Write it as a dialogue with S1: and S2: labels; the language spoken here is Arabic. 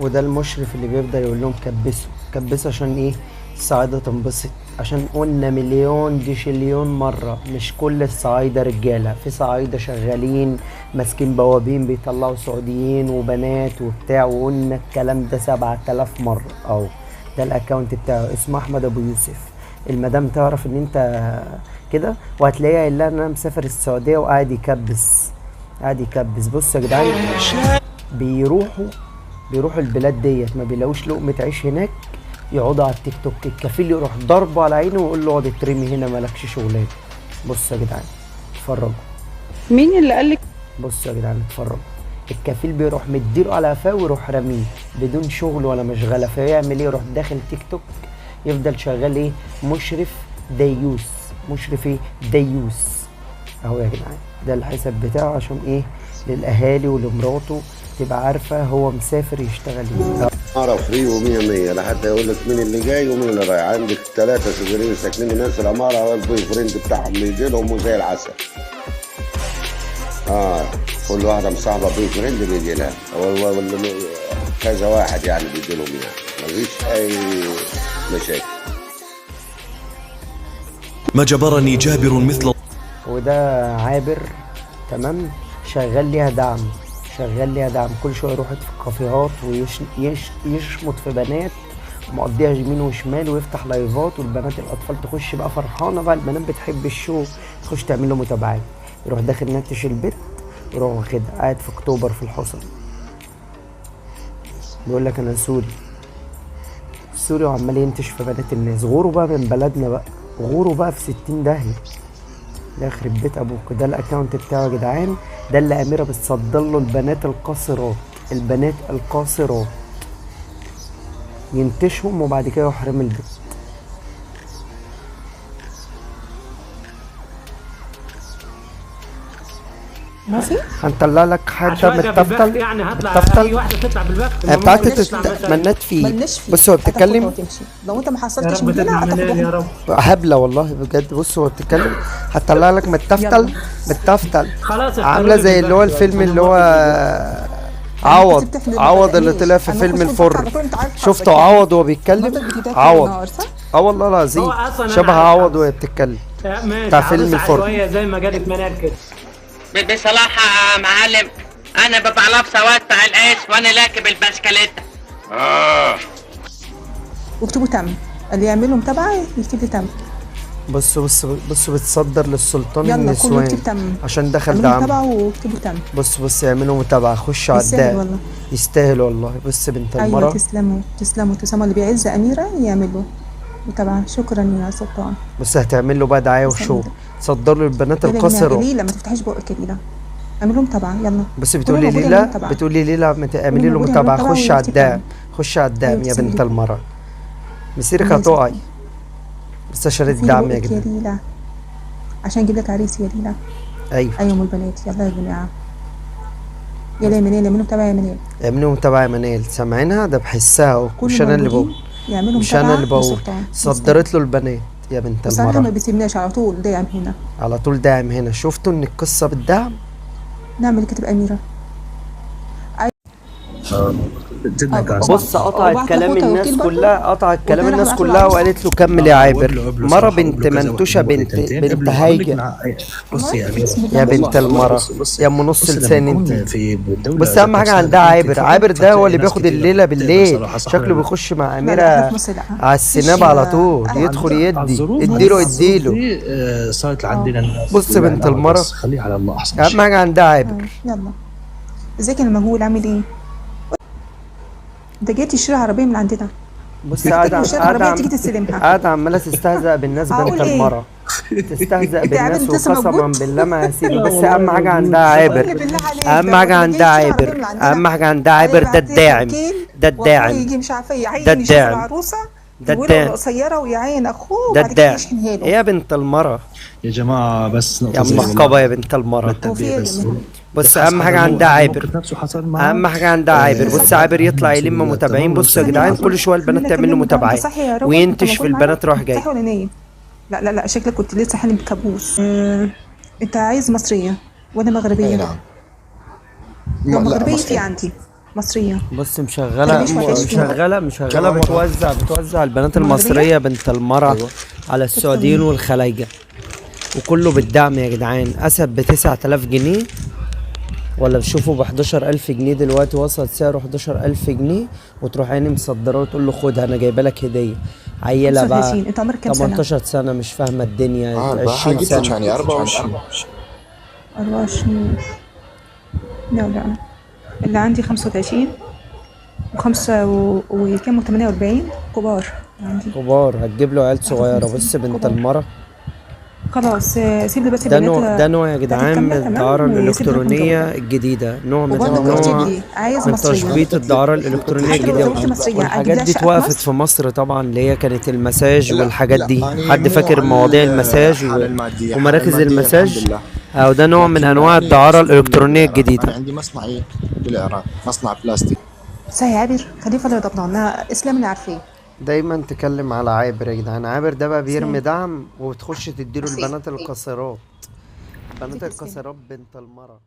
S1: وده المشرف اللي بيفضل يقول لهم كبسوا كبسوا عشان ايه؟ الصعايدة تنبسط. عشان قلنا مليون دي شليون مرة، مش كل الصعايدة رجالة، في صعايدة شغالين ماسكين بوابين بيطلعوا سعوديين وبنات وبتاع، وقلنا الكلام ده 7000 مرة. اهو ده الاكونت بتاعه، اسمه احمد ابو يوسف. المدام تعرف ان انت كده، وهتلاقيها قايل لها ان انا مسافر السعودية وقاعد يكبس، قاعد يكبس. بصوا يا جدعان، بيروحوا البلاد ديت ما بيلاقوش لقمة عيش هناك، يقعدوا على التيك توك، الكفيل يروح ضربه على عينه ويقول له اقعد اترمي هنا مالكش شغلانه. بصوا يا جدعان اتفرجوا.
S2: مين اللي قالك؟
S1: بصوا يا جدعان اتفرجوا، الكفيل بيروح مديله على قفاه ويروح راميه بدون شغل ولا مشغله، فيعمل ايه؟ يروح داخل تيك توك يفضل شغال ايه؟ مشرف ديوس. مشرف ايه؟ ديوس. اهو يا جدعان ده الحساب بتاعه، عشان ايه؟ للاهالي ولمراته تبقى عارفه هو مسافر يشتغل ايه.
S3: عمارة فري ومية مية، لحد يقول لك مين اللي جاي ومين اللي رايح. عندك 3 سجارين ساكنين نفس العمارة، والبوي فريند بتاعهم بيجي لهم وزي العسل. كل واحدة مصاحبة بوي فريند بيجي لها، كذا واحد يعني بيجي لهم، يعني مفيش أي مشاكل.
S4: ما جبرني جابر مثل.
S1: وده عابر تمام، شغال ليها دعم، شغال ليها دعم. كل شويه يروح في الكافيهات ويشمط في بنات ومقضيها يمين وشمال، ويفتح لايفات، والبنات الاطفال تخش بقى فرحانه بقى، البنات بتحب الشو، تخش تعمل له متابعات. يروح داخل نتش البيت، يروح واخدها قاعد في اكتوبر في الحصن، بيقول لك انا سوري سوري، وعمال ينتش في بنات الناس. غوروا بقى من بلدنا بقى، غوروا بقى في 60 داهيه. ده يخرب بيت ابوك. ده الاكونت بتاعه يا جدعان، ده اللي اميره بتصدر له البنات القاصرات، البنات القاصرات ينتشهم وبعد كده يحرم البيت.
S2: ماشي،
S1: هنطلع لك حاجه متفتل،
S5: يعني هطلع اي واحده تطلع بالبخت
S1: بتاعت منات فيه. بص هو بتتكلم،
S6: لو انت ما حصلتش
S5: يا رب تطلع منال يا رب.
S1: هبله والله بجد. بص هو بتتكلم، هتطلع لك متفتل متفتل،
S5: خلاص
S1: عامله زي اللي هو الفيلم اللي هو عوض اللي طلع في فيلم الفر. شفته عوض وهو بيتكلم؟ عوض، والله العظيم شبه عوض وهي بتتكلم، بتاع فيلم الفر.
S5: زي ما قالت منال كده.
S7: بصراحة يا معلم، أنا ببقى لابسة وادفع القيس وأنا راكب البسكليتة.
S6: واكتبوا تم، اللي يعملوا متابعة يكتب لي تم.
S1: بص بتصدر للسلطان
S6: يلا كله
S1: النسوان
S6: يكتب تم
S1: عشان دخل
S6: اعملوا
S1: دعم.
S6: متابعة واكتبوا تم.
S1: بص يعملوا متابعة، خشوا على
S6: يستاهل
S1: الداء،
S6: والله.
S1: يستاهل والله. بص بنت المرة.
S6: ايوه تسلموا اللي بيعز أميرة يعملوا متابعة. شكرا يا سلطان.
S1: بس هتعمل له بقى دعاية وشو، تصدر له البنات القاصرة.
S6: ليلى ما تفتحيش بقك يا ليلى، اعملوا متابعة يلا.
S1: بس بتقولي ليلى، اعملي له متابعة. خش على الدعم، خش على الدعم يا بنت المرة، مسيرك هتقعي. بس عشان الدعم يا جدعان،
S6: يا ليلى عشان اجيب لك عريس يا ليلى.
S1: ايوه
S6: ام البنات، يلا يا جماعة، يلا يا منال اعملوا متابعة يا منال.
S1: اعملوا متابعة يا منال، سامعينها؟ ده بحسها اهو، مش انا اللي بقول،
S6: يعملوا
S1: مش انا اللي بقول.
S6: لسلطان.
S1: صدرت له البنات يا بنت
S6: بصراحة
S1: المرة.
S6: ما بيسيبناش، على طول داعم هنا،
S1: على طول داعم هنا. شفتوا ان القصة بالدعم؟
S6: نعمل كتب أميرة.
S1: بص قطعت كلام الناس كلها، قطعت كلام الناس كلها وقالت له كمل يا عابر. مرة بنت منتوشة، بنت هايجة يا بنت المرة، يا ام نص لسان انت. بس اهم حاجة عندها عابر ده هو اللي بياخد الليلة بالليل، شكله بيخش مع أميرة على السناب على طول، يدخل يدي، اديله.
S8: صارت عندنا.
S1: بص بنت المرة،
S8: خليها على الله احسن.
S1: اهم حاجة عندها عابر.
S6: يلا ازيك يا المجهول، عامل ايه؟ انت جاي تشتري عربيه من عندنا؟
S1: بص قاعدة
S6: تيجي تستلمها،
S1: قاعدة عمالة تستهزأ بالناس بنت المرة، تستهزأ بالناس وقسما بالله ما هسيب. بس أهم حاجة عندها عابر، أهم حاجة عندها عابر، أهم حاجة عندها عابر. ده الداعم، ده الداعم،
S6: مش عارفه يعين،
S1: ده الداعم،
S6: العروسه
S1: ده الداعم
S6: قصيره ويعين اخوه،
S1: ده الداعم. يا بنت المرة
S8: يا جماعة بس
S1: يا منقبة يا بنت المرة. بص اهم حاجه عندها عابر، اهم حاجه عندها عابر. بص عابر يطلع يلم متابعين. بصوا يا جدعان كل شويه البنات تعمل له متابعات وينتش في البنات راح جاي.
S6: صحي ولا نايم؟ لا شكلك كنت لسه حالم بكابوس. انت عايز مصريه وانا مغربيه؟
S3: نعم.
S6: لو مغربيه في عندي مصريه.
S1: بص مشغله
S6: ليش ما فيش
S1: مشغله بتوزع البنات المصريه بنت المرأة على السعوديين والخلايجه، وكله بالدعم يا جدعان. اسد ب 9000 جنيه ولا بشوفه ب 11000 جنيه دلوقتي، وصل سعره 11000 جنيه، وتروح عيني مصدره وتقول له خدها انا جايبه لك هديه. عيله بقى
S6: 35. انت عمرك كام سنه؟
S1: 18 سنه مش فاهمه الدنيا، 20
S9: جبت
S1: سنه.
S9: يعني 24.
S6: 24. لا اللي عندي 35 وخمسة وكام 48 كبار عندي.
S1: كبار هتجيب له عيال صغيره. بص بنت المرأة
S6: خلاص سيب لي بس
S1: ده
S6: البنات.
S1: نوع، ده نوع يا جدعان من
S6: تمام،
S1: الدعارة
S6: وسيب لي
S1: الإلكترونية
S6: الكنترول.
S1: الجديدة، نوع من
S6: وبرضه اكتب
S1: نوع
S6: لي عايز
S1: من
S6: مصريه.
S1: تشبيط الدعارة الإلكترونية
S6: حتى لو
S1: الجديدة.
S6: زوجتي مصريه
S1: والحاجات
S6: اجيب لها
S1: دي
S6: شقه
S1: اتوقفت
S6: مصر.
S1: في مصر طبعا، اللي هي كانت المساج والحاجات دي.
S9: يعني
S1: حد
S9: مو
S1: فاكر
S9: على
S1: مواضيع المساج
S9: الحالة المادية.
S1: ومراكز
S9: حالة المادية
S1: المساج؟
S9: الحمد لله.
S1: أو ده نوع من
S9: لكن
S1: أنواع
S9: أنا
S1: الدعارة
S9: أصلاً
S1: الإلكترونية
S9: بالعراق.
S1: الجديدة.
S9: أنا عندي مصنعي بالعراق، مصنع بلاستيك.
S6: صحيح عابر خليفه اللي ضبطنا اسلام اللي عارفاه.
S1: دايما تكلم على عابر يا جدعان. عابر ده بقى بيرمي
S6: سلام.
S1: دعم وبتخش تديله
S6: سلام.
S1: البنات القاصرات، البنات القاصرات بنت المرأة.